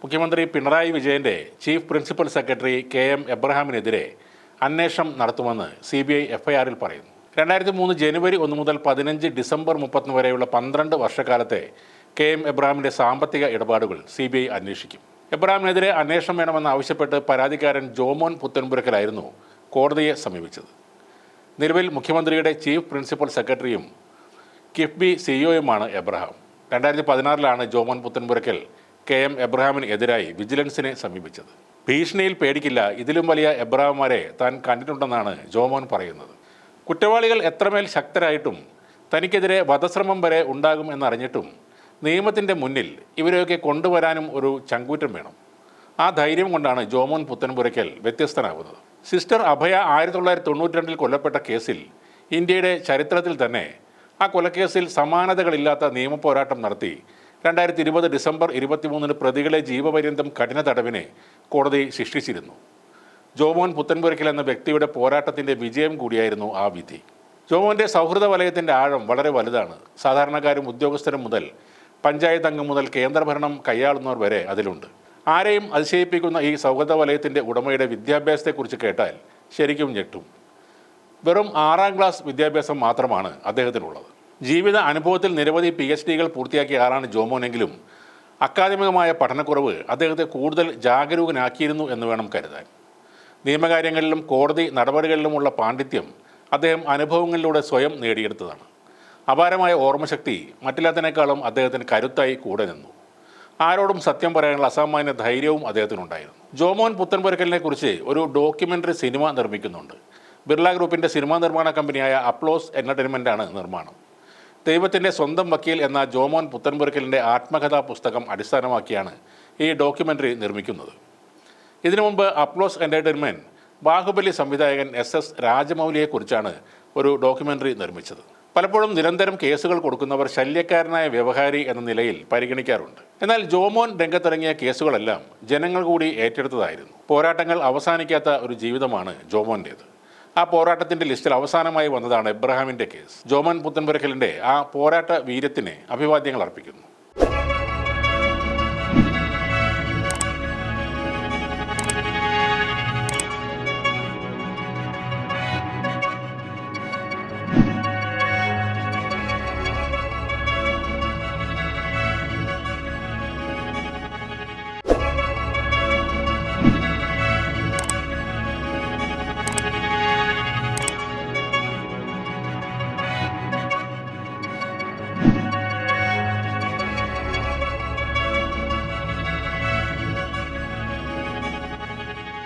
മുഖ്യമന്ത്രി പിണറായി വിജയന്റെ chief principal secretary KM എബ്രഹാമിനെതിരെ അന്വേഷണം നടത്തുമെന്ന് CBI FIR-ൽ പറയുന്നു. 2003 ജനുവരി 1 മുതൽ 15 ഡിസംബർ 30 വരെയുള്ള 12 വർഷക്കാലത്തെ KM എബ്രഹാമിന്റെ സാമ്പത്തിക ഇടപാടുകൾ CBI അന്വേഷിക്കും. എബ്രഹാമിനെതിരെ അന്വേഷണം വേണമെന്നാവശ്യപ്പെട്ട് പരാതിക്കാരൻ ജോമോൻ പുത്തൻപുരക്കലായിരുന്നു കോടതിയെ സമീപിച്ചത്. നിലവിൽ മുഖ്യമന്ത്രിയുടെ ചീഫ് പ്രിൻസിപ്പൽ സെക്രട്ടറിയും കിഫ്ബി CEOയുമാണ് എബ്രഹാം. 2016-ലാണ് ജോമോൻ പുത്തൻപുരക്കൽ KM എബ്രഹാമിന് എതിരായി വിജിലൻസിനെ സമീപിച്ചത്. ഭീഷണിയിൽ പേടിക്കില്ല, ഇതിലും വലിയ എബ്രഹാംമാരെ താൻ കണ്ടിട്ടുണ്ടെന്നാണ് ജോമോൻ പറയുന്നത്. കുറ്റവാളികൾ എത്രമേൽ ശക്തരായിട്ടും തനിക്കെതിരെ വധശ്രമം വരെ ഉണ്ടാകും എന്നറിഞ്ഞിട്ടും നിയമത്തിൻ്റെ മുന്നിൽ ഇവരെയൊക്കെ കൊണ്ടുവരാനും ഒരു ചങ്കൂറ്റം വേണം. ആ ധൈര്യം കൊണ്ടാണ് ജോമോൻ പുത്തൻപുരക്കൽ വ്യത്യസ്തനാകുന്നത്. സിസ്റ്റർ അഭയ 1992-ൽ കൊല്ലപ്പെട്ട കേസിൽ ഇന്ത്യയുടെ ചരിത്രത്തിൽ തന്നെ ആ കൊലക്കേസിൽ സമാനതകളില്ലാത്ത നിയമപോരാട്ടം നടത്തി 2020 ഡിസംബർ 23-ന് പ്രതികളെ ജീവപര്യന്തം കഠിന തടവിന് കോടതി ശിക്ഷിച്ചിരുന്നു. ജോമോൻ പുത്തൻപുരക്കൽ എന്ന വ്യക്തിയുടെ പോരാട്ടത്തിൻ്റെ വിജയം കൂടിയായിരുന്നു ആ വിധി. ജോമോൻ്റെ സൗഹൃദ വലയത്തിൻ്റെ ആഴം വളരെ വലുതാണ്. സാധാരണക്കാരും ഉദ്യോഗസ്ഥരും മുതൽ പഞ്ചായത്ത് അംഗം മുതൽ കേന്ദ്രഭരണം കൈയാളുന്നവർ വരെ അതിലുണ്ട്. ആരെയും അതിശയിപ്പിക്കുന്ന ഈ സൗഹൃദ വലയത്തിൻ്റെ ഉടമയുടെ വിദ്യാഭ്യാസത്തെക്കുറിച്ച് കേട്ടാൽ ശരിക്കും ഞെട്ടും. വെറും 6ാം ക്ലാസ് വിദ്യാഭ്യാസം മാത്രമാണ് അദ്ദേഹത്തിനുള്ളത്. ജീവിത അനുഭവത്തിൽ നിരവധി PhD-കൾ പൂർത്തിയാക്കിയ ആളാണ് ജോമോനെങ്കിലും അക്കാദമികമായ പഠനക്കുറവ് അദ്ദേഹത്തെ കൂടുതൽ ജാഗരൂകനാക്കിയിരുന്നു എന്ന് വേണം കരുതാൻ. നിയമകാര്യങ്ങളിലും കോടതി നടപടികളിലുമുള്ള പാണ്ഡിത്യം അദ്ദേഹം അനുഭവങ്ങളിലൂടെ സ്വയം നേടിയെടുത്തതാണ്. അപാരമായ ഓർമ്മശക്തി മറ്റെല്ലാത്തിനേക്കാളും അദ്ദേഹത്തിന് കരുത്തായി കൂടെ നിന്നു. ആരോടും സത്യം പറയാനുള്ള അസാമാന്യ ധൈര്യവും അദ്ദേഹത്തിനുണ്ടായിരുന്നു. ജോമോൻ പുത്തൻപുരക്കലിനെ കുറിച്ച് ഒരു ഡോക്യുമെൻ്ററി സിനിമ നിർമ്മിക്കുന്നുണ്ട്. ബിർള ഗ്രൂപ്പിൻ്റെ സിനിമാ നിർമ്മാണ കമ്പനിയായ അപ്ലോസ് എൻ്റർടൈൻമെൻ്റാണ് നിർമ്മാണം. ദൈവത്തിൻ്റെ സ്വന്തം വക്കീൽ എന്ന ജോമോൻ പുത്തൻപുരക്കലിൻ്റെ ആത്മകഥാ പുസ്തകം അടിസ്ഥാനമാക്കിയാണ് ഈ ഡോക്യുമെൻ്ററി നിർമ്മിക്കുന്നത്. ഇതിനു മുമ്പ് അപ്ലോസ് എൻ്റർടൈൻമെൻറ്റ് ബാഹുബലി സംവിധായകൻ SS രാജമൗലിയെക്കുറിച്ചാണ് ഒരു ഡോക്യുമെൻ്ററി നിർമ്മിച്ചത്. പലപ്പോഴും നിരന്തരം കേസുകൾ കൊടുക്കുന്നവർ ശല്യക്കാരനായ വ്യവഹാരി എന്ന നിലയിൽ പരിഗണിക്കാറുണ്ട്. എന്നാൽ ജോമോൻ രംഗത്തിറങ്ങിയ കേസുകളെല്ലാം ജനങ്ങൾ കൂടി ഏറ്റെടുത്തതായിരുന്നു. പോരാട്ടങ്ങൾ അവസാനിക്കാത്ത ഒരു ജീവിതമാണ് ജോമോൻ്റേത്. ആ പോരാട്ടത്തിൻ്റെ ലിസ്റ്റിൽ അവസാനമായി വന്നതാണ് എബ്രഹാമിൻ്റെ കേസ്. ജോമോൻ പുത്തൻപുരക്കലിൻ്റെ ആ പോരാട്ട വീര്യത്തിന് അഭിവാദ്യങ്ങൾ അർപ്പിക്കുന്നു.